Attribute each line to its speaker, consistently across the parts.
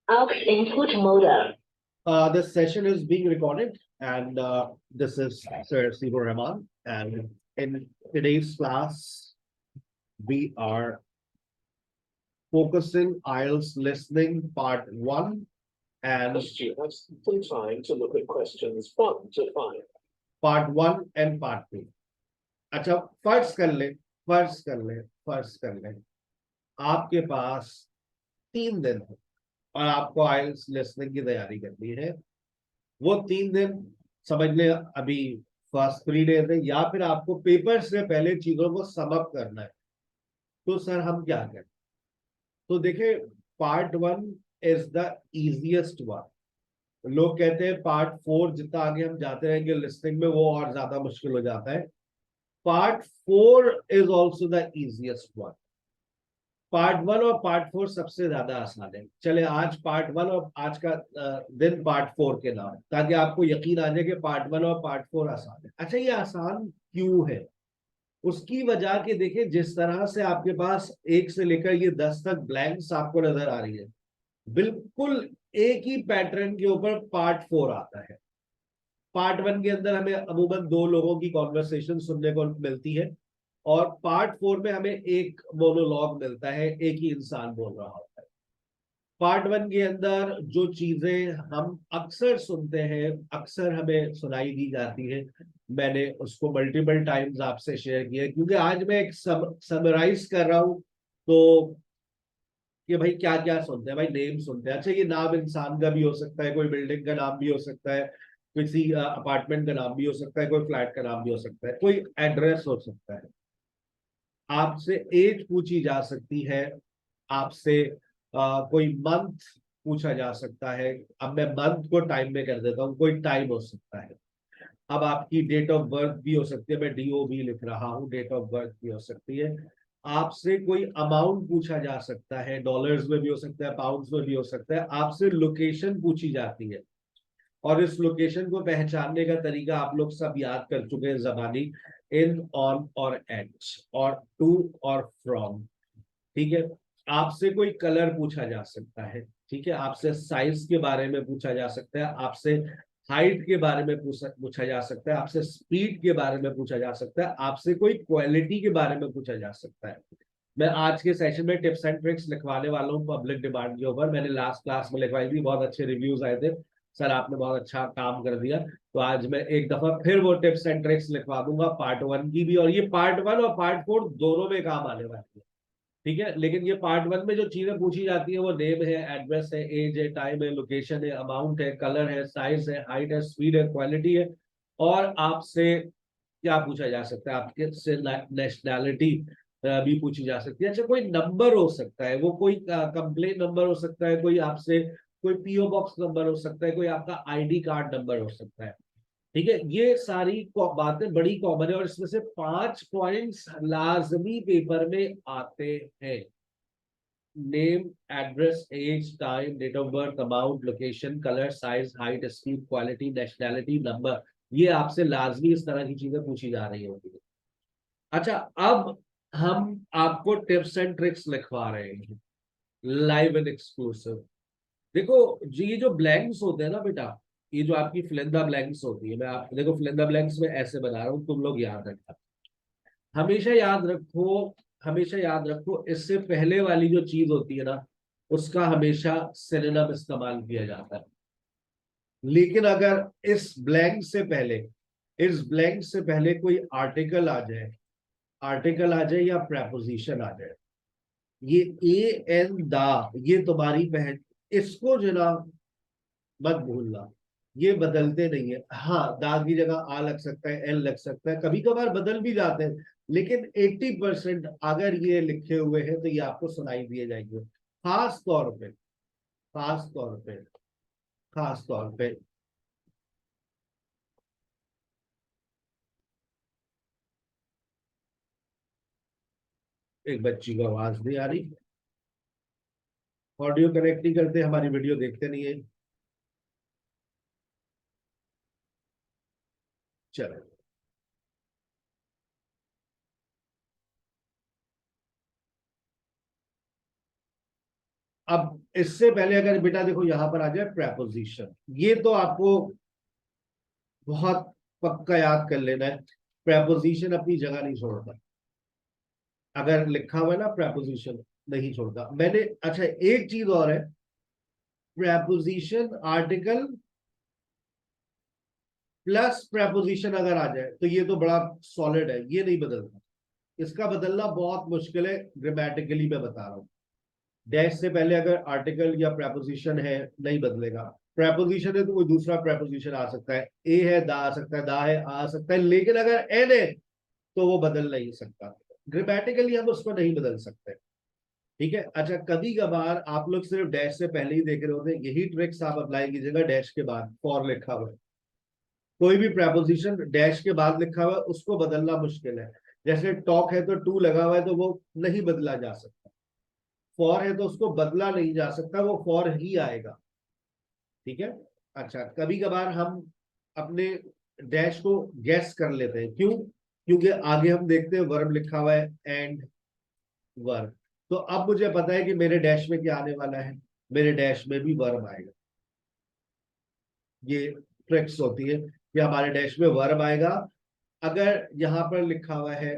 Speaker 1: Aux input modem. This session is being recorded, and this is Sir Sibur Rahman. And in today's class, we are focusing IELTS listening part 1 and
Speaker 2: You have some time to look at questions 1 to 5.
Speaker 1: part 1 and part 2. अच्छा, फर्ज कर ले आपके पास 3 दिन है और आपको आइल्स listening की तैयारी करनी है। वो 3 दिन समझ ले अभी फर्स्ट 3 डेज है, या फिर आपको पेपर से पहले चीजों को समअप करना है। तो सर हम क्या करें? तो देखिए, part 1 is the easiest one. लोग कहते हैं पार्ट 4 जितना आगे हम जाते रहेंगे लिसनिंग में वो और ज्यादा मुश्किल हो जाता है। Part 4 is also the easiest one. Part 1 और पार्ट 4 सबसे ज्यादा आसान है। चले आज पार्ट 1 और आज का दिन पार्ट 4 के नाम, ताकि आपको यकीन आ जाए कि पार्ट 1 और पार्ट 4 आसान है। अच्छा, ये आसान क्यों है? उसकी वजह के देखिए, जिस तरह से आपके पास 1 से लेकर ये 10 तक ब्लैंक्स आपको नजर आ रही है, बिल्कुल एक ही पैटर्न के ऊपर पार्ट 4 आता है। पार्ट 1 के अंदर हमें अमूमन 2 लोगों की कॉन्वर्सेशन सुनने को मिलती है, और पार्ट 4 में हमें एक मोनोलॉग मिलता है, एक ही इंसान बोल रहा होता है। पार्ट 1 के अंदर जो चीजें हम अक्सर सुनते हैं, अक्सर हमें सुनाई दी जाती है, मैंने उसको मल्टीपल टाइम्स आपसे शेयर किया, क्योंकि आज मैं एक समराइज कर रहा हूं। तो कि भाई क्या क्या सुनते हैं, भाई नेम सुनते हैं। अच्छा, ये नाम इंसान का भी हो सकता है, कोई बिल्डिंग का नाम भी हो सकता है, किसी अपार्टमेंट का नाम भी हो सकता है, कोई फ्लैट का नाम भी हो सकता है, कोई एड्रेस हो सकता है। आपसे एज पूछी जा सकती है, आपसे कोई मंथ पूछा जा सकता है। अब मैं मंथ को टाइम में कर देता हूँ, कोई टाइम हो सकता है। अब आपकी डेट ऑफ बर्थ भी हो सकती है, मैं DOB लिख रहा हूँ, डेट ऑफ बर्थ भी हो सकती है। आपसे कोई अमाउंट पूछा जा सकता है, डॉलर्स में भी हो सकता है, पाउंड्स में भी हो सकता है। आपसे लोकेशन पूछी जाती है, और इस लोकेशन को पहचानने का तरीका आप लोग सब याद कर चुके हैं जबानी, इन, ऑन और एट, और टू और फ्रॉम। ठीक है। आपसे कोई कलर पूछा जा सकता है, ठीक है। आपसे साइज के बारे में पूछा जा सकता है, आपसे हाइट के बारे में पूछा जा सकता है, आपसे स्पीड के बारे में पूछा जा सकता है, आपसे कोई क्वालिटी के बारे में पूछा जा सकता है। मैं आज के सेशन में टिप्स एंड ट्रिक्स लिखवाने वाला हूँ पब्लिक डिमांड के ऊपर। मैंने लास्ट क्लास में लिखवाई थी, बहुत अच्छे रिव्यूज आए थे, सर आपने बहुत अच्छा काम कर दिया। तो आज मैं एक दफा फिर वो टिप्स एंड ट्रिक्स लिखवा दूंगा, पार्ट 1 की भी, और ये पार्ट 1 और पार्ट 4 दोनों में काम आने वाली है। ठीक है। लेकिन ये पार्ट 1 में जो चीजें पूछी जाती है वो नेम है, एड्रेस है, एज है, टाइम है, लोकेशन है, अमाउंट है, कलर है, साइज है, हाइट है, स्पीड है, क्वालिटी है। और आपसे क्या पूछा जा सकता है, आपके से नेशनैलिटी भी पूछी जा सकती है। अच्छा, कोई नंबर हो सकता है, वो कोई कंप्लेन नंबर हो सकता है, कोई आपसे कोई PO बॉक्स नंबर हो सकता है, कोई आपका ID कार्ड नंबर हो सकता है। ठीक है। ये सारी बातें बड़ी कॉमन है, और इसमें से 5 पॉइंट्स लाजमी पेपर में आते हैं। Name, address, age, time, date of birth, amount, location, colour, size, height, speed, quality, nationality, number. ये आपसे लाजमी इस तरह की चीजें पूछी जा रही होती है। अच्छा, अब हम आपको टिप्स एंड ट्रिक्स लिखवा रहे हैं, लाइव एंड एक्सक्लूसिव। देखो जी, ये जो ब्लैंक्स होते हैं ना बेटा, ये जो आपकी फिलिंदा ब्लैंक्स होती है, मैं आप देखो फिलिंदा ब्लैंक्स में ऐसे बना रहा हूं, तुम लोग याद रखना। हमेशा याद रखो, हमेशा याद रखो, इससे पहले वाली जो चीज होती है ना, उसका हमेशा सिनोनिम इस्तेमाल किया जाता है। लेकिन अगर इस ब्लैंक से पहले कोई आर्टिकल आ जाए, या प्रेपोजिशन आ जाए, ये ए एन दा, ये तुम्हारी पहन, इसको जनाब मत भूलना। ये बदलते नहीं है। हाँ, दा की जगह आ लग सकता है, एल लग सकता है, कभी कभार बदल भी जाते हैं, लेकिन 80% अगर ये लिखे हुए हैं तो ये आपको सुनाई दिए जाएंगे। खास तौर पे, खास तौर पे, खास तौर पे एक बच्ची को आवाज नहीं आ रही, ऑडियो कनेक्ट नहीं करते, हमारी वीडियो देखते नहीं है। चलो, अब इससे पहले अगर बेटा देखो यहां पर आ जाए प्रेपोजिशन, ये तो आपको बहुत पक्का याद कर लेना है। प्रेपोजिशन अपनी जगह नहीं छोड़ता, अगर लिखा हुआ है ना प्रेपोजिशन नहीं छोड़ता। मैंने अच्छा एक चीज और है, प्रेपोजिशन आर्टिकल प्लस प्रेपोजिशन अगर आ जाए तो ये तो बड़ा सॉलिड है, ये नहीं बदलता। इसका बदलना बहुत मुश्किल है, ग्रामेटिकली मैं बता रहा हूं। डैश से पहले अगर आर्टिकल या प्रेपोजिशन है नहीं बदलेगा। प्रेपोजिशन है तो कोई दूसरा प्रेपोजिशन आ सकता है, ए है दा आ सकता है, दा है आ सकता है, लेकिन अगर एन है तो वो बदल नहीं सकता। ग्रामेटिकली हम उसको नहीं बदल सकते। ठीक है। अच्छा, कभी कभार आप लोग सिर्फ डैश से पहले ही देख रहे होते हैं, यही ट्रिक्स आप अप्लाई कीजिएगा। डैश के बाद फॉर लिखा हुआ है, कोई भी प्रेपोजिशन डैश के बाद लिखा हुआ है उसको बदलना मुश्किल है। जैसे टॉक है तो टू लगा हुआ है तो वो नहीं बदला जा सकता। फॉर है तो उसको बदला नहीं जा सकता, वो फॉर ही आएगा। ठीक है। अच्छा, कभी कभार हम अपने डैश को गैस कर लेते हैं, क्यों? क्योंकि आगे हम देखते हैं वर्ब लिखा हुआ है एंड वर्ब, तो अब मुझे पता है कि मेरे डैश में क्या आने वाला है, मेरे डैश में भी वर्ब आएगा। ये ट्रिक्स होती है कि हमारे डैश में वर्ब आएगा। अगर यहां पर लिखा हुआ है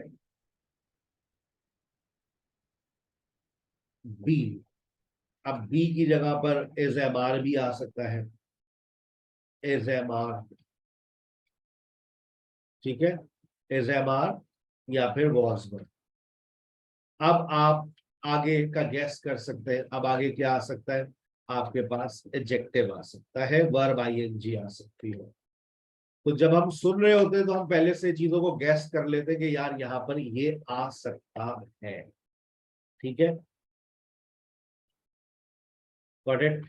Speaker 1: बी, अब बी की जगह पर इज एम आर भी आ सकता है, इज एम आर। ठीक है, इज एम आर या फिर वॉज वर्ब। अब आप आगे का गैस कर सकते हैं, अब आगे क्या आ सकता है, आपके पास एडजेक्टिव आ सकता है, वर्ब आईएनजी आ सकती है। तो जब हम सुन रहे होते हैं तो हम पहले से चीजों को गैस कर लेते हैं कि यार यहां पर ये आ सकता है। ठीक है, गॉट इट।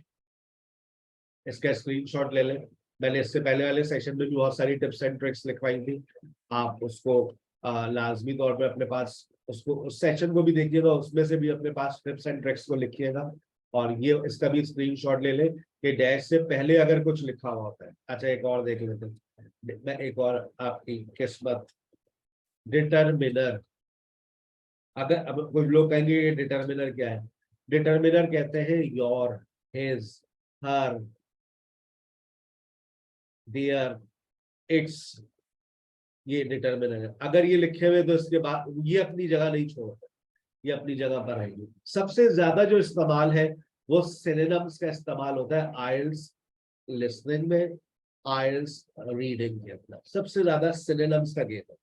Speaker 1: इसका स्क्रीनशॉट ले लें। मैंने इससे पहले वाले सेशन में भी बहुत सारी टिप्स एंड ट्रिक्स लिखवाई थी, आप उसको लाजमी तौर पे अपने पास उसको उस सेशन को भी देखिएगा, उसमें से भी अपने पास टिप्स एंड ट्रिक्स को लिखिएगा। और ये इसका भी स्क्रीनशॉट ले लें कि डैश से पहले अगर कुछ लिखा हुआ होता है। अच्छा, एक और देख लेते हैं, मैं एक और आपकी किस्मत, डिटरमिनर। अगर अब कुछ लोग कहेंगे ये डिटरमिनर क्या है, डिटरमिनर कहते हैं your, his, her, their, its, ये डिटरमिनर है। अगर ये लिखे हुए तो इसके बाद ये अपनी जगह नहीं छोड़ते, ये अपनी जगह पर रहेंगे। सबसे ज्यादा जो इस्तेमाल है वो सिनोनिम्स का इस्तेमाल होता है आइल्स लिसनिंग में, आइल्स रीडिंग के अंदर सबसे ज्यादा सिनोनिम्स का गेम है।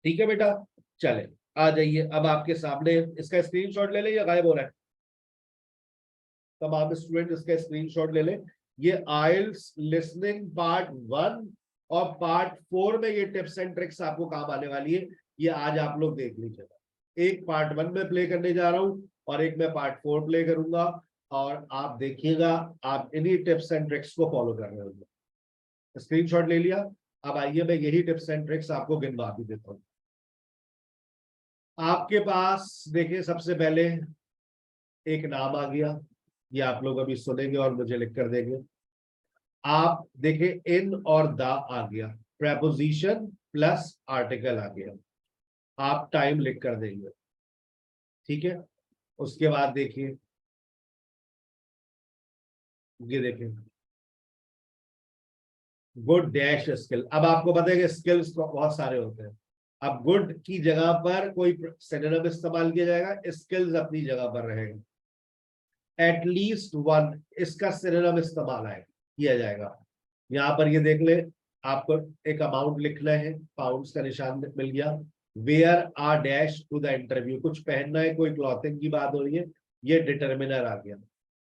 Speaker 1: ठीक है बेटा, चले आ जाइए। अब आपके सामने इसका स्क्रीनशॉट ले ले या गायब हो रहा है? तमाम स्टूडेंट इसका स्क्रीनशॉट ले ले। ये आइल्स लिसनिंग पार्ट 1 और पार्ट 4 में ये टिप्स एंड ट्रिक्स आपको काम आने वाली है। ये आज आप लोग देख लीजिएगा। एक पार्ट 1 में प्ले करने जा रहा हूं और एक मैं पार्ट 4 प्ले करूंगा, और आप देखिएगा आप इन्हीं टिप्स एंड ट्रिक्स को फॉलो कर रहे होंगे। स्क्रीनशॉट ले लिया? अब आइए मैं यही टिप्स एंड ट्रिक्स आपको गिनवा भी देता हूँ। आपके पास देखिए सबसे पहले एक नाम आ गया, ये आप लोग अभी सुनेंगे और मुझे लिख कर देंगे। आप देखिए इन और द आ गया, प्रेपोजिशन प्लस आर्टिकल आ गया, आप टाइम लिख कर देंगे। ठीक है, उसके बाद देखिए ये देखिए गुड डैश स्किल। अब आपको पता है कि स्किल्स बहुत सारे होते हैं। अब गुड की जगह पर कोई सिनोनिम इस्तेमाल किया जाएगा, स्किल्स अपनी जगह पर रहेगा। एटलीस्ट वन, इसका सिनोनिम इस्तेमाल है किया जाएगा। यहाँ पर ये देख ले, आपको एक अमाउंट लिखना है, पाउंड्स का निशान मिल गया। Wear a dash to the interview, कुछ पहनना है, कोई क्लॉथिंग की बात हो रही है, ये डिटर्मिनर आ गया।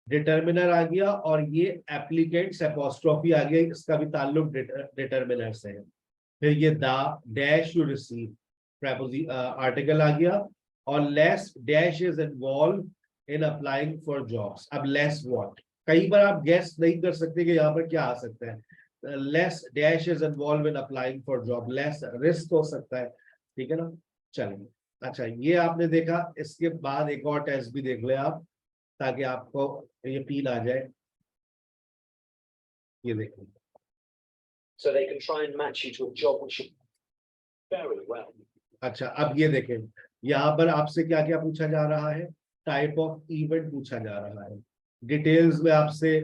Speaker 1: डिटर्मिनर आ गया और ये एप्लीकेंट्स एपोस्ट्रोफी आ गया, इसका भी ताल्लुक डिटर्मिनर से है। फिर ये the dash you receive, article आ गया। और less dash is involve in applying for jobs. अब लेस व्हाट, कई बार आप गेस नहीं कर सकते कि यहाँ पर क्या आ सकता है। Less dash is involve in applying for job, less risk हो सकता है। ठीक है ना, चलिए। अच्छा, ये आपने देखा, इसके बाद एक और टेस्ट भी देख ले आप, ताकि आपको यकीन आ जाए। ये देखिए,
Speaker 2: So they can try and match you to a job which you very well.
Speaker 1: अच्छा अब ये देखें, यहाँ पर आपसे क्या क्या पूछा जा रहा है, टाइप ऑफ इवेंट पूछा जा रहा है। डिटेल्स में आपसे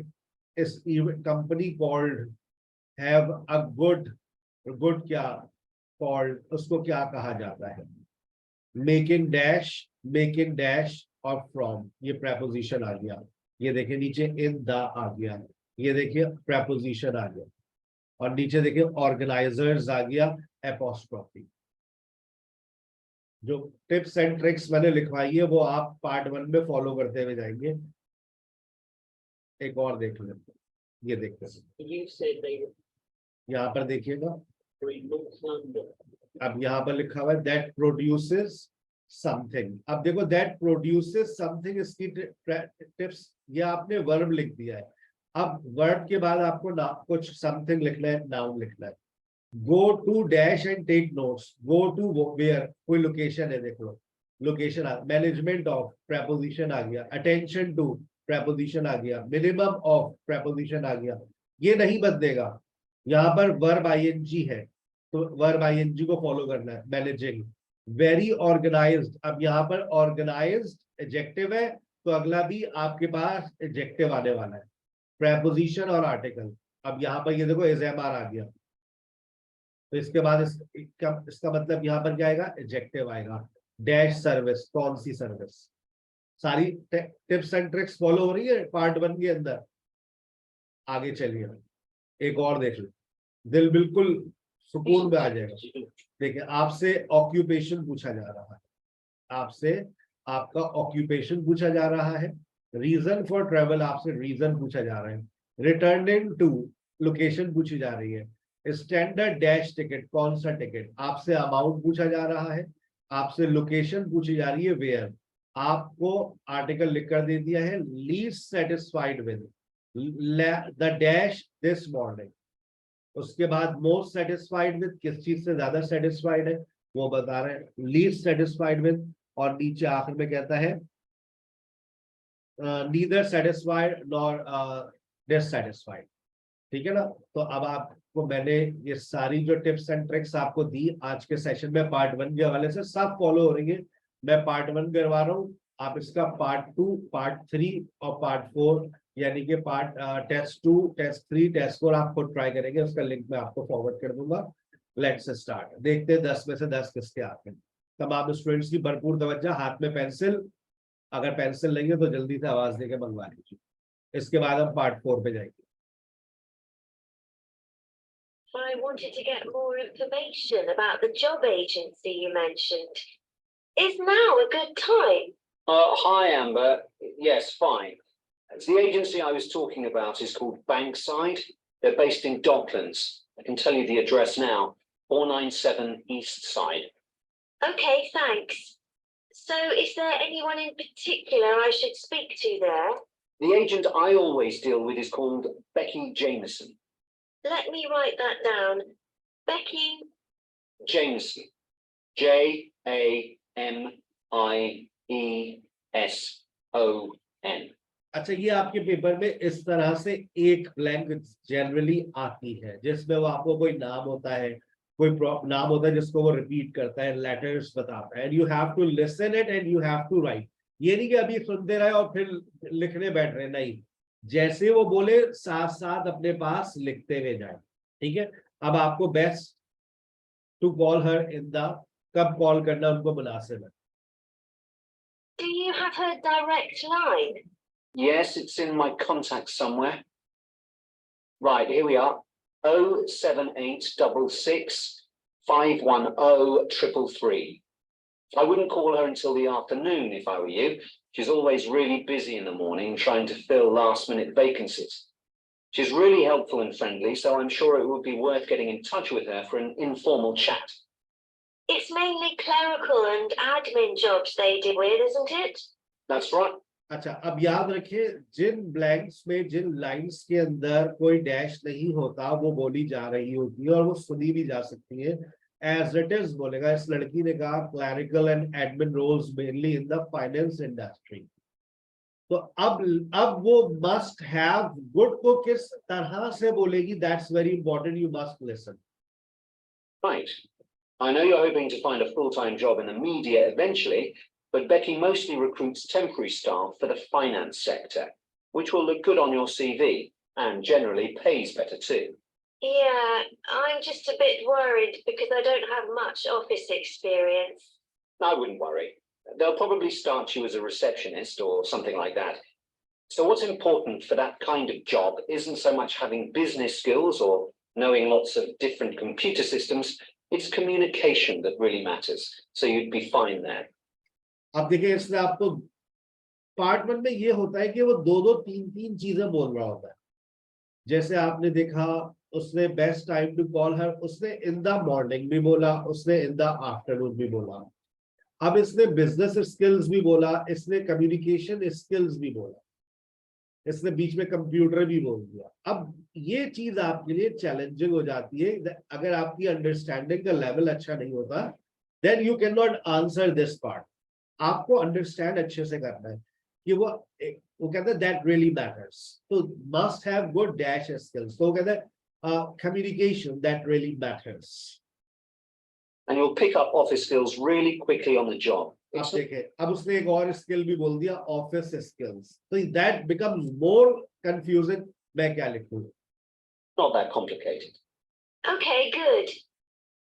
Speaker 1: इस company called have a good, good क्या कॉल्ड, उसको क्या कहा जाता है? मेक इन डैश और फ्रॉम, ये प्रेपोजिशन आ गया। ये देखिए नीचे इन द आ गया, ये देखिए प्रेपोजिशन आ गया, और नीचे देखिए ऑर्गेनाइजर्स आ गया एपोस्ट्रोफी। जो टिप्स एंड ट्रिक्स मैंने लिखवाई है वो आप पार्ट 1 में फॉलो करते हुए जाएंगे। एक और देख लेते हैं, ये देखते हैं, यहाँ पर देखिएगा, अब यहाँ पर लिखा हुआ है दैट प्रोड्यूसेस समथिंग। अब देखो दैट प्रोड्यूसेस समथिंग, इसकी टिप्स, ये आपने वर्ब लिख दिया है। अब वर्ब के बाद आपको ना कुछ समथिंग लिखना है, नाउन लिखना है। Go to dash and take notes, go to where, कोई लोकेशन है, देख लो लोकेशन। मैनेजमेंट ऑफ प्रेपोजिशन आ गया, अटेंशन टू प्रेपोजिशन आ गया, मिनिमम ऑफ प्रेपोजिशन आ गया। ये नहीं बदलेगा, यहाँ पर वर्ब आईएनजी है तो वर्ब आईएनजी को फॉलो करना है। मैनेजिंग, वेरी ऑर्गेनाइज्ड, अब यहाँ पर ऑर्गेनाइज्ड एडजेक्टिव है तो अगला भी आपके पास एडजेक्टिव आने वाला है, प्रेपोजिशन और आर्टिकल। अब यहाँ पर ये देखो एजएमआर आ गया, तो इसके बाद इसका मतलब यहाँ पर क्या आएगा? एडजेक्टिव आएगा। डैश सर्विस, कौन सी सर्विस? सारी टिप्स एंड ट्रिक्स फॉलो हो रही है पार्ट 1 के अंदर। आगे चलिए, एक और देख लो, दिल बिल्कुल सुकून में आ जाएगा। देखिए आपसे ऑक्यूपेशन पूछा जा रहा है, आपसे आपका ऑक्यूपेशन पूछा जा रहा है, रीजन फॉर ट्रेवल आपसे रीजन पूछा जा रहा है, रिटर्निंग टू लोकेशन पूछी जा रही है, स्टैंडर्ड डैश टिकट, कौन सा टिकट, आपसे अमाउंट पूछा जा रहा है, आपसे लोकेशन पूछी जा रही है वेयर, आपको आर्टिकल लिख कर दे दिया है least satisfied with the dash this morning. उसके बाद मोस्ट सेटिस्फाइड विद, किस चीज से ज्यादा सेटिस्फाइड है वो बता रहे हैं, लीस्ट सेटिस्फाइड विद, और नीचे आखिर में कहता है नीदर सेटिस्फाइड नॉर डिससेटिस्फाइड। ठीक है ना? तो अब आपको मैंने ये सारी जो टिप्स एंड ट्रिक्स आपको दी आज के सेशन में पार्ट 1 के हवाले से, सब फॉलो हो रही है। मैं पार्ट 1 करवा रहा हूँ, आप इसका पार्ट 2, पार्ट 3 और पार्ट 4, यानी कि पार्ट टेस्ट 2, टेस्ट 3, टेस्ट 4 आप खुद ट्राई करेंगे, उसका लिंक मैं आपको फॉरवर्ड कर दूंगा। लेट्स स्टार्ट, देखते हैं 10 में से 10 किसके आते हैं। तमाम स्टूडेंट्स की भरपूर तवज्जो, हाथ में पेंसिल, अगर पेंसिल नहीं है तो जल्दी से आवाज देके मंगवा लीजिए। इसके बाद हम पार्ट 4 पे जाएंगे।
Speaker 3: I wanted to get more information about the job agency you mentioned. Is now a good time?
Speaker 2: Hi, Amber. Yes, fine. The agency I was talking about is called Bankside. They're based in Docklands. I can tell you the address now, 497 East Side.
Speaker 3: Okay, thanks. So is there anyone in particular I should speak to there?
Speaker 2: The agent I always deal with is called Becky Jameson.
Speaker 3: Let me write that down. Becky
Speaker 2: Jameson. Jameson.
Speaker 1: अच्छा, ये आपके paper में इस तरह से एक blank generally आती है जिसमें वो आपको कोई नाम होता है, कोई नाम होता है जिसको वो रिपीट करता है, लेटर्स बताता है, and you have to listen it and you have to write. ये नहीं कि अभी सुनते रहे और फिर लिखने बैठ रहे, नहीं, जैसे वो बोले साथ साथ अपने पास लिखते हुए जाए। ठीक है? अब आपको best to call her in the, कब कॉल करना उनको मुनासिब है।
Speaker 3: Do you have her direct line?
Speaker 2: Yes, it's in my contacts somewhere. Right, here we are. 07866 510 333. I wouldn't call her until the afternoon if I were you. She's always really busy in the morning trying to fill last-minute vacancies. She's really helpful and friendly, so I'm sure it would be worth getting in touch with her for an informal chat.
Speaker 3: It's mainly clerical and admin jobs they deal with, isn't it?
Speaker 2: That's right.
Speaker 1: अच्छा, अब याद रखिए जिन blanks में, जिन lines के अंदर कोई dash नहीं होता वो बोली जा रही होती है और वो सुनी भी जा सकती है। एज इट इज बोलेगा, इस लड़की ने कहा clerical and admin roles mainly in the finance industry. तो अब वो मस्ट हैव गुड को किस तरह से बोलेगी, that's very important, you must listen.
Speaker 2: Right. I know you're hoping to find a full-time job in the media eventually, but Becky mostly recruits temporary staff for the finance sector. which will look good on your CV and generally pays better too.
Speaker 3: Yeah, I'm just a bit worried because I don't have much office experience.
Speaker 2: I wouldn't worry. They'll probably start you as a receptionist or something like that. So what's important for that kind of job isn't so much having business skills or knowing lots of different computer systems. It's communication that really matters. So you'd be fine there.
Speaker 1: अब देखिए इसमें आपको part 1 में ये होता है कि वो दो दो तीन तीन चीजें बोल रहा होता है. जैसे आपने देखा उसने best time to call her, उसने इन द मॉर्निंग भी बोला, उसने इन द आफ्टरनून भी बोला. अब इसने बिजनेस स्किल्स भी बोला, इसने कम्युनिकेशन स्किल्स भी बोला, इसने बीच में कंप्यूटर भी बोल दिया. अब ये चीज आपके लिए चैलेंजिंग हो जाती है. अगर आपकी अंडरस्टैंडिंग का लेवल अच्छा नहीं होता, then you can not answer this part. आपको अंडरस्टैंड अच्छे से करना है कि वो कहते हैं दैट रियली मैटर्स. तो must have good dash skills. तो वो कहते हैं communication that really matters.
Speaker 2: And you'll pick up office skills really quickly on the job.
Speaker 1: अब देखें, अब उसने एक और स्किल भी बोल दिया, ऑफिस स्किल्स. तो दैट बिकम्स मोर कंफ्यूजिंग. मैं क्या लिखूं?
Speaker 2: Not that complicated.
Speaker 3: Okay, good.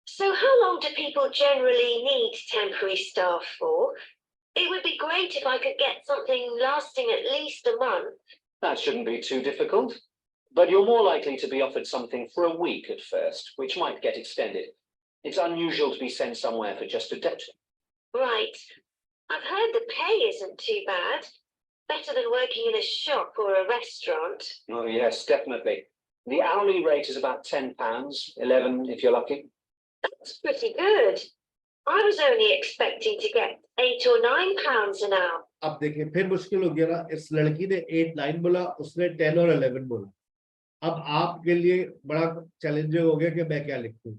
Speaker 3: So how long do people generally need temporary staff for? It would be great if I could get something lasting at least a month.
Speaker 2: That shouldn't be too difficult. But you're more likely to be offered something for a week at first, which might get extended. It's unusual to be sent somewhere for just a day.
Speaker 3: Right. I've heard the pay isn't too bad. Better than working in a shop or a restaurant.
Speaker 2: Oh, yes, definitely. The hourly rate is about £10, 11 if you're lucky.
Speaker 3: That's pretty good. I was only expecting to get £8 or £9 an hour.
Speaker 1: अब देखिए फिर मुश्किल हो गया ना. इस लड़की ने 8-9 बोला, उसने 10 और 11 बोला. अब आपके लिए बड़ा चैलेंजिंग हो गया कि मैं क्या लिखूं.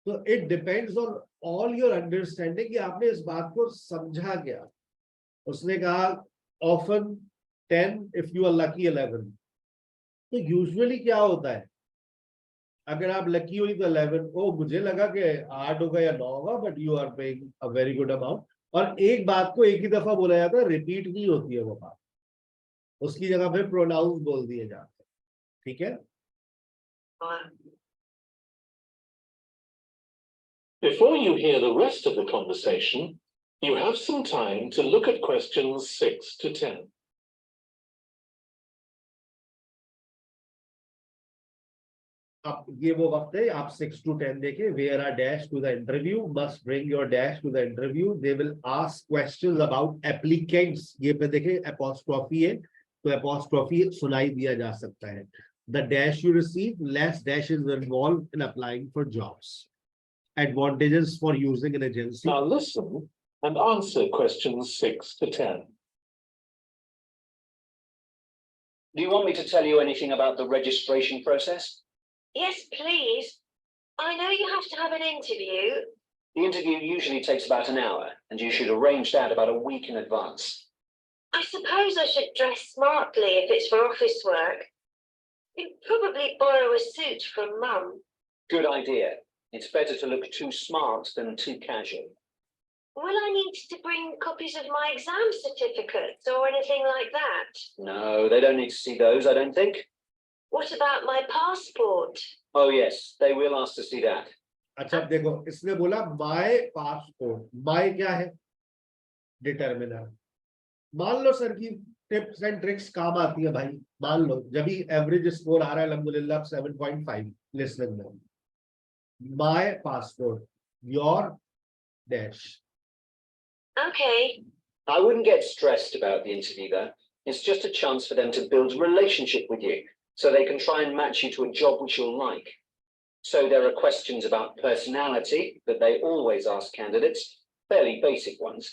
Speaker 1: तो it depends on all your understanding कि आपने इस बात को समझा क्या. उसने कहा often 10, if you are lucky 11. तो यूजुअली क्या होता है, अगर आप लकी हुई तो 11. ओ मुझे लगा कि 8 होगा या 9 होगा, but you are paying a very good amount. और एक बात को एक ही दफा बोला जाता है, रिपीट नहीं होती है वो बात. उसकी जगह पे प्रोनाउंस बोल दिए जाते हैं. ठीक है.
Speaker 4: Before you hear the rest of the conversation, you have some time to look at questions 6 to 10.
Speaker 1: अब ये वो वक्त है, आप 6 to 10 देखें. Where are dash to the interview, must bring your dash to the interview. They will ask questions about applicants. ये पे देखें एपोस्ट्रोफी है, तो एपोस्ट्रोफी सुनाई दिया जा सकता है. The dash you receive, less dash is involve in applying for jobs. Advantages for using an agency.
Speaker 4: Now listen and answer questions 6 to 10.
Speaker 2: Do you want me to tell you anything about the registration process?
Speaker 3: Yes, please. I know you have to have an interview.
Speaker 2: The interview usually takes about an hour, and you should arrange that about a week in advance.
Speaker 3: I suppose I should dress smartly if it's for office work. You'd probably borrow a suit from Mum.
Speaker 2: Good idea. It's better to look too smart than too casual.
Speaker 3: Will I need to bring copies of my exam certificates or anything like that?
Speaker 2: No, they don't need to see those, I don't think.
Speaker 3: What about my passport?
Speaker 2: Oh, yes, they will ask to see that.
Speaker 1: अच्छा देखो, इसने बोला my passport. My क्या है? Determiner. मान लो sir की tips and tricks काम आती है भाई. मान लो जब भी एवरेज स्कोर आ रहा है अल्हम्दुलिल्लाह 7.5 लिसनिंग में. My passport, your dash.
Speaker 3: Okay.
Speaker 2: I wouldn't get stressed about the interview though. It's just a chance for them to build a relationship with you, so they can try and match you to a job which you'll like. So there are questions about personality that they always ask candidates, fairly basic ones.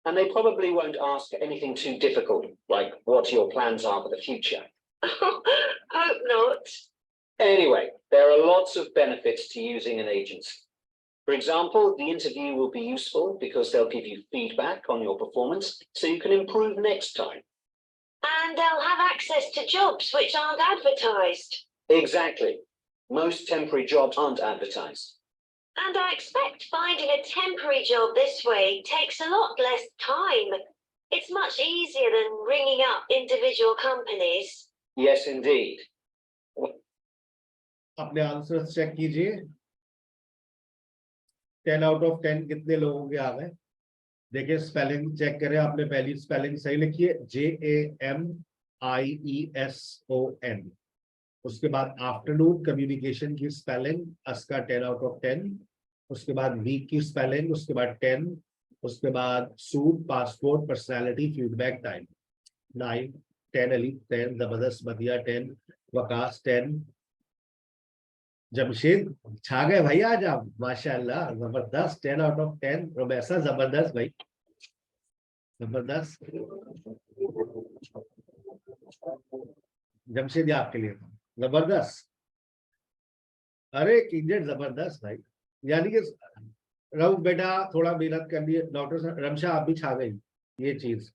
Speaker 2: And they probably won't ask anything too difficult, like what your plans are for the future.
Speaker 3: Hope not.
Speaker 2: Anyway, there are lots of benefits to using an agency. For example, the interview will be useful because they'll give you feedback on your performance so you can improve next time.
Speaker 3: And they'll have access to jobs which aren't advertised.
Speaker 2: Exactly. Most temporary jobs aren't advertised.
Speaker 3: And I expect finding a temporary job this way takes a lot less time. It's much easier than ringing up individual companies.
Speaker 2: Yes, indeed.
Speaker 1: अपने answer check कीजिए 10 out of 10 कितने लोगों के आ गए देखिए spelling check करें आपने पहली स्पेलिंग सही लिखी है JAMIESON उसके बाद आफ्टरनून कम्युनिकेशन की स्पेलिंग असका 10 आउट ऑफ 10 उसके बाद वीक की स्पेलिंग उसके बाद 10 उसके बाद suit passport personality feedback time 9 10 Ali 10 जबरदस्त बदिया 10 वकास 10 जमशेद छा गए भाई आज आप माशाल्लाह जबरदस्त 10 आउट ऑफ 10 रोमैसा जबरदस्त भाई जबरदस्त जमशेद आपके लिए जबरदस्त अरे किंजर जबरदस्त भाई यानी कि रऊफ बेटा थोड़ा मेहनत कर लिए डॉक्टर रमशा आप भी छा गई ये चीज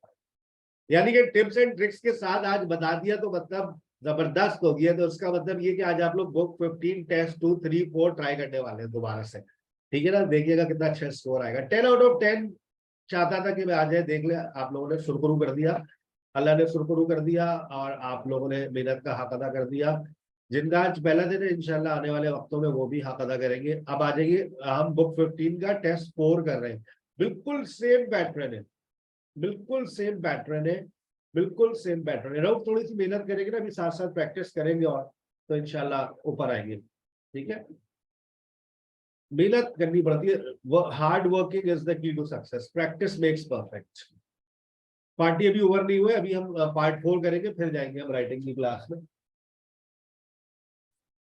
Speaker 1: यानी कि टिप्स एंड ट्रिक्स के साथ आज बता दिया तो मतलब जबरदस्त हो गया तो उसका मतलब ये कि आज आप लोग बुक 15 टेस्ट 2 3 4 ट्राई करने वाले हैं दोबारा से ठीक है ना देखिएगा कितना अच्छा स्कोर आएगा 10 आउट ऑफ 10 चाहता था कि मैं आ जाए देख ले आप लोगों ने शुरू कर दिया अल्लाह ने शुरू कर दिया और आप लोगों ने मेहनत का हक अदा कर दिया जिनका आज पहला दिन है इंशाल्लाह आने वाले वक्तों में वो भी हक अदा करेंगे अब आ जाइए हम बुक 15 का टेस्ट 4 कर रहे हैं बिल्कुल सेम पैटर्न है बिल्कुल सेम पैटर्न है बिल्कुल सेम पैटर्न है रऊफ थोड़ी सी मेहनत करेंगे ना अभी साथ साथ प्रैक्टिस करेंगे और तो इंशाल्लाह ऊपर आएंगे ठीक है मेहनत करनी पड़ती है hard working is the key to success practice makes perfect party अभी ओवर नहीं हुए अभी हम पार्ट 4 करेंगे फिर जाएंगे हम राइटिंग की क्लास में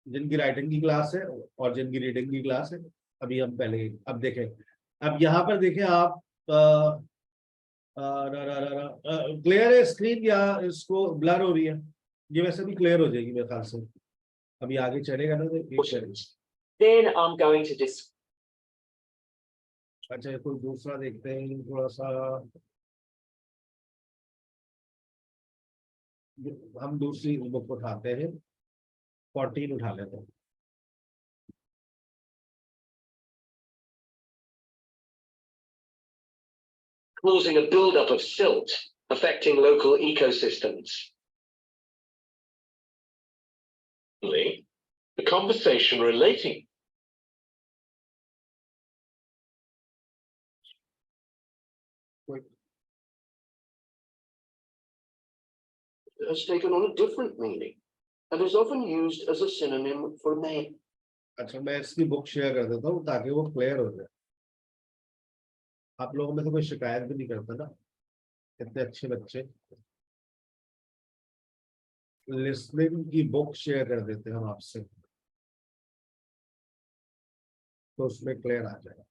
Speaker 1: जिनकी राइटिंग की क्लास है और जिनकी रीडिंग की क्लास है अभी हम पहले अब देखें अब यहाँ पर देखें आप क्लियर है स्क्रीन या इसको ब्लर हो रही है ये वैसे भी क्लियर हो जाएगी मेरे ख्याल से अभी आगे चलेगा ना तो
Speaker 2: Then I'm going to
Speaker 1: अच्छा कोई दूसरा देखते हैं थोड़ा सा हम दूसरी बुक उठाते हैं 14 उठा लेते हैं
Speaker 2: causing a buildup of silt, affecting local ecosystems.
Speaker 4: The conversation relating.
Speaker 2: Has taken on a different meaning and is often used as a synonym for may.
Speaker 1: अच्छा मैं इसकी बुक शेयर कर देता हूँ ताकि वो क्लियर हो जाए आप लोगों में तो कोई शिकायत भी नहीं करता ना इतने अच्छे बच्चे लिसनिंग की बुक शेयर कर देते हैं हम आपसे तो उसमें क्लियर आ जाएगा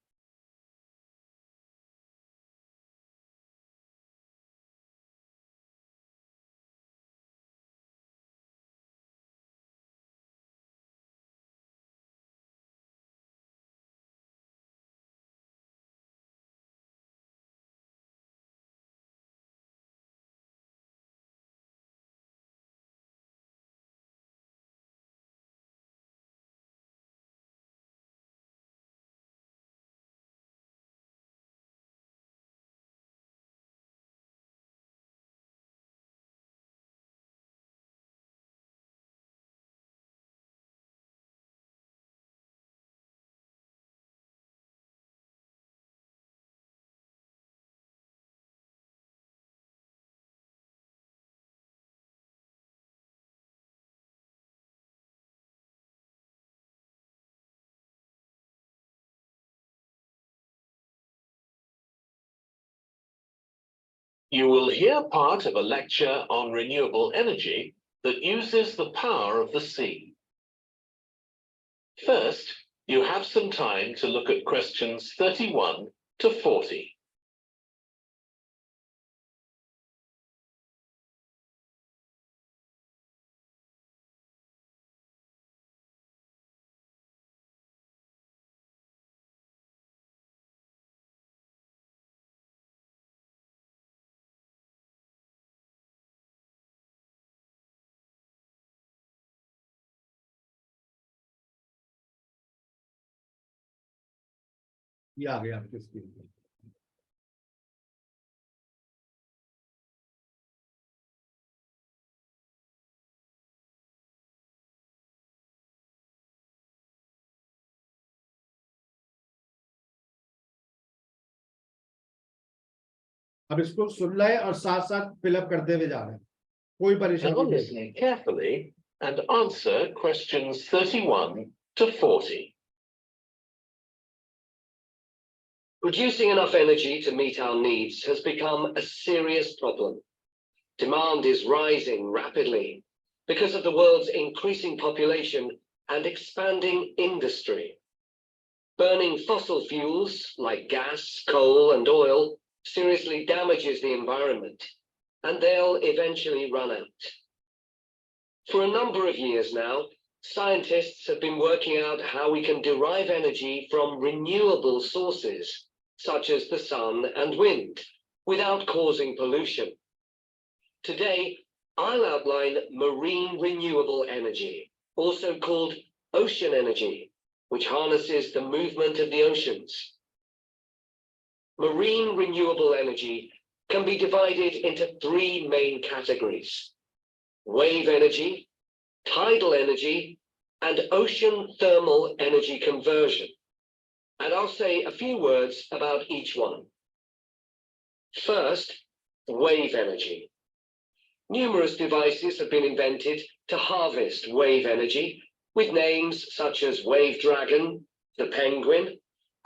Speaker 4: You will hear part of a lecture on renewable energy that uses the power of the sea. First, you have some time to look at questions 31 to 40.
Speaker 1: ये आ गया आपके स्क्रीन पे अब इसको सुनना है और साथ साथ फिलअप करते हुए जाना है, कोई
Speaker 4: Now
Speaker 1: परेशानी नहीं।
Speaker 4: listen carefully and answer questions 31 to 40.
Speaker 5: Producing enough energy to meet our needs has become a serious problem. Demand is rising rapidly because of the world's increasing population and expanding industry. Burning fossil fuels like gas, coal, and oil seriously damages the environment, and they'll eventually run out. For a number of years now, scientists have been working out how we can derive energy from renewable sources, such as the sun and wind, without causing pollution. Today, I'll outline marine renewable energy, also called ocean energy, which harnesses the movement of the oceans. Marine renewable energy can be divided into three main categories: wave energy, tidal energy, and ocean thermal energy conversion. And I'll say a few words about each one. First, wave energy. Numerous devices have been invented to harvest wave energy, with names such as Wave Dragon, the Penguin,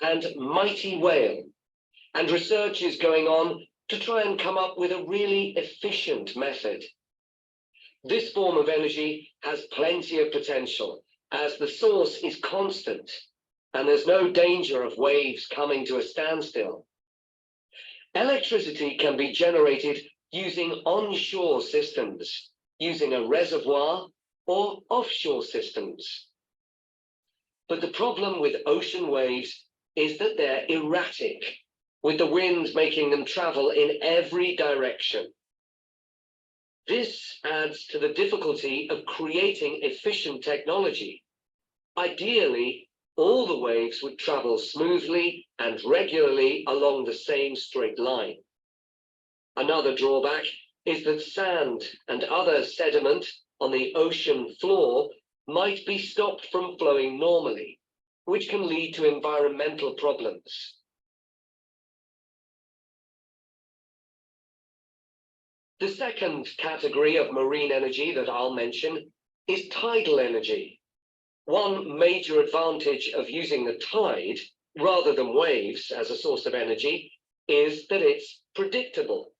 Speaker 5: and Mighty Whale. And research is going on to try and come up with a really efficient method. This form of energy has plenty of potential, as the source is constant, and there's no danger of waves coming to a standstill. Electricity can be generated using onshore systems, using a reservoir, or offshore systems. But the problem with ocean waves is that they're erratic, with the wind making them travel in every direction. This adds to the difficulty of creating efficient technology. Ideally, all the waves would travel smoothly and regularly along the same straight line. Another drawback is that sand and other sediment on the ocean floor might be stopped from flowing normally, which can lead to environmental problems. The second category of marine energy that I'll mention is tidal energy. One major advantage of using the tide rather than waves as a source of energy is that it's predictable.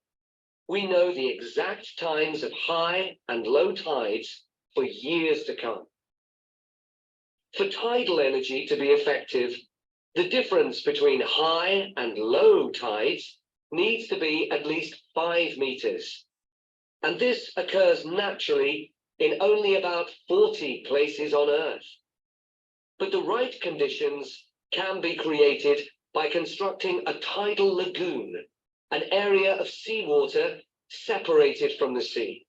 Speaker 5: We know the exact times of high and low tides for years to come. For tidal energy to be effective, the difference between high and low tides needs to be at least 5 meters. And this occurs naturally in only about 40 places on Earth. But the right conditions can be created by constructing a tidal lagoon, an area of seawater separated from the sea.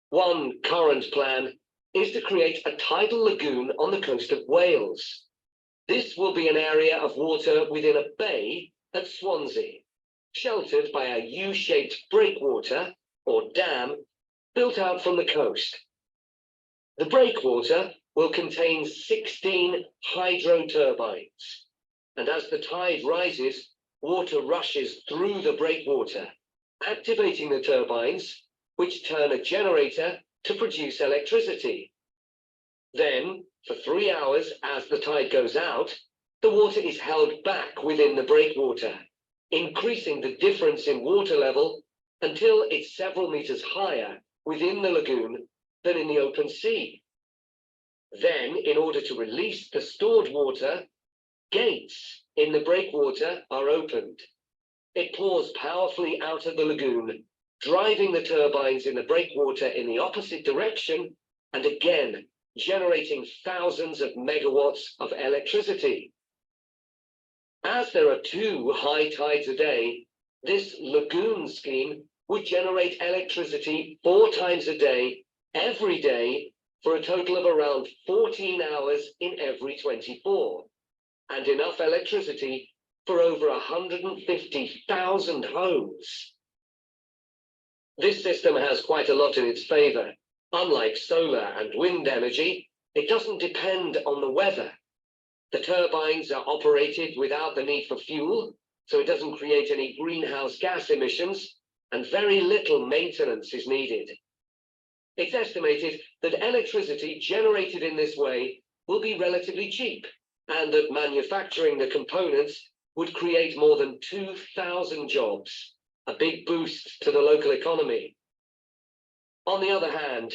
Speaker 5: One current plan is to create a tidal lagoon on the coast of Wales. This will be an area of water within a bay at Swansea, sheltered by a U-shaped breakwater or dam built out from the coast. The breakwater will contain 16 hydro turbines, and as the tide rises, water rushes through the breakwater, activating the turbines, which turn a generator to produce electricity. Then, for 3 hours as the tide goes out, the water is held back within the breakwater, increasing the difference in water level until it's several meters higher within the lagoon than in the open sea. Then, in order to release the stored water, gates in the breakwater are opened. It pours powerfully out of the lagoon, driving the turbines in the breakwater in the opposite direction, and again, generating thousands of megawatts of electricity. As there are 2 high tides a day, this lagoon scheme would generate electricity 4 times a day, every day, for a total of around 14 hours in every 24, and enough electricity for over 150,000 homes. This system has quite a lot in its favor. Unlike solar and wind energy, it doesn't depend on the weather. The turbines are operated without the need for fuel, so it doesn't create any greenhouse gas emissions, and very little maintenance is needed. It's estimated that electricity generated in this way will be relatively cheap, and that manufacturing the components would create more than 2,000 jobs, a big boost to the local economy. On the other hand,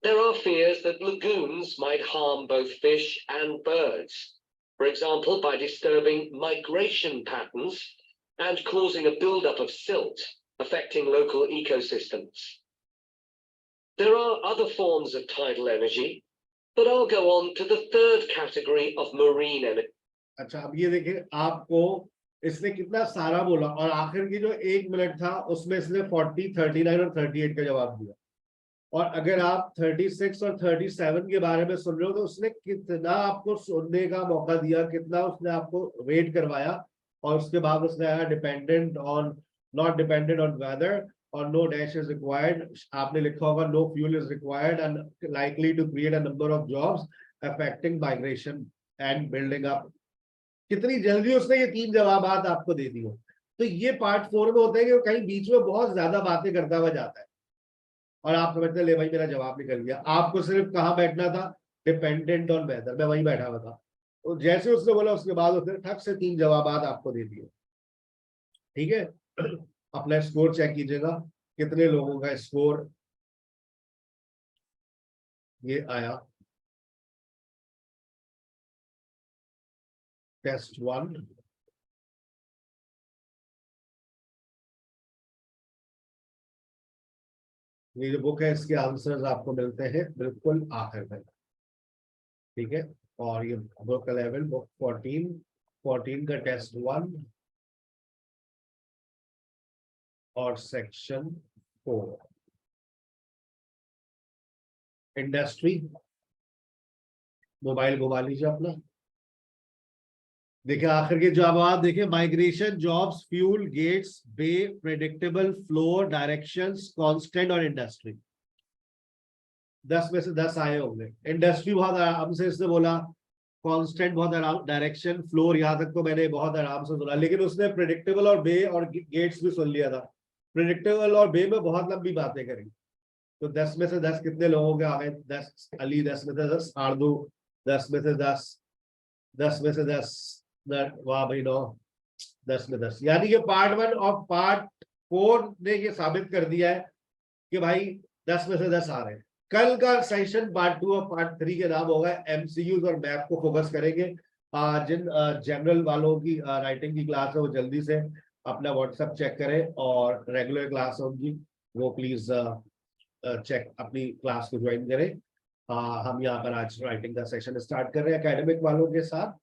Speaker 5: there are fears that lagoons might harm both fish and birds, for example, by disturbing migration patterns and causing a buildup of silt, affecting local ecosystems. There are other forms of tidal energy, but I'll go on to the third category of marine energy.
Speaker 1: अच्छा, अब ये देखिए आपको इसने कितना सारा बोला और आखिर की जो 1 मिनट था उसमें इसने 40, 39 और 38 का जवाब दिया। और अगर आप 36 और 37 के बारे में सुन रहे हो तो उसने कितना आपको सुनने का मौका दिया, कितना उसने आपको वेट करवाया, और उसके बाद उसने आया dependent on, not dependent on whether और नो डैश इज रिक्वायर्ड। आपने लिखा होगा no fuel is required and likely to create a number of jobs affecting migration and building up. कितनी जल्दी उसने ये 3 जवाब आपको दे दिए। तो ये पार्ट 4 में होता है कि कहीं बीच में बहुत ज्यादा बातें करता हुआ जाता है और आप समझते ले भाई मेरा जवाब निकल गया। आपको सिर्फ कहाँ बैठना था, डिपेंडेंट ऑन वेदर, मैं वहीं बैठा हुआ था। तो जैसे उसने बोला उसके बाद उसने ठक से 3 जवाब आपको दे दिए। ठीक है, अपना स्कोर चेक कीजिएगा, कितने लोगों का स्कोर ये आया। टेस्ट 1, ये जो बुक है इसके आंसर्स आपको मिलते हैं बिल्कुल आखिर में। ठीक है, और ये बुक 11, बुक 14 का टेस्ट 1 और सेक्शन 4 इंडस्ट्री। मोबाइल घुमा लीजिए अपना, देखिए आखिर के जवाब देखिए, माइग्रेशन, जॉब्स, फ्यूल, गेट्स, बे, प्रेडिक्टेबल, फ्लो, डायरेक्शंस, कांस्टेंट और इंडस्ट्री। 10 में से 10 आए होंगे। इंडस्ट्री बहुत आराम से इसने बोला, कांस्टेंट बहुत आराम, डायरेक्शन, फ्लोर यहाँ तक तो मैंने बहुत आराम से सुना, लेकिन उसने प्रेडिक्टेबल और बे और गेट्स भी सुन लिया था। प्रेडिक्टेबल और बे में बहुत लंबी बातें करी। तो 10 में से 10 कितने लोगों के आ गए? 10 अली, 10 में से 10 आरदू, 10 में से 10, 10 में से 10 वाह भाई 9, 10 में 10। यानी कि पार्ट 1 और पार्ट 4 ने ये साबित कर दिया है कि भाई 10 में से 10 आ रहे हैं। कल का सेशन पार्ट 2 और पार्ट 3 के नाम होगा एमसीक्यूज और मैप को फोकस करेंगे। जिन जनरल वालों की राइटिंग की क्लास है वो जल्दी से अपना व्हाट्सएप चेक करें, और रेगुलर क्लास होगी वो प्लीज चेक अपनी क्लास को ज्वाइन करें। हम यहाँ पर आज राइटिंग का सेशन स्टार्ट कर रहे हैं एकेडमिक वालों के साथ।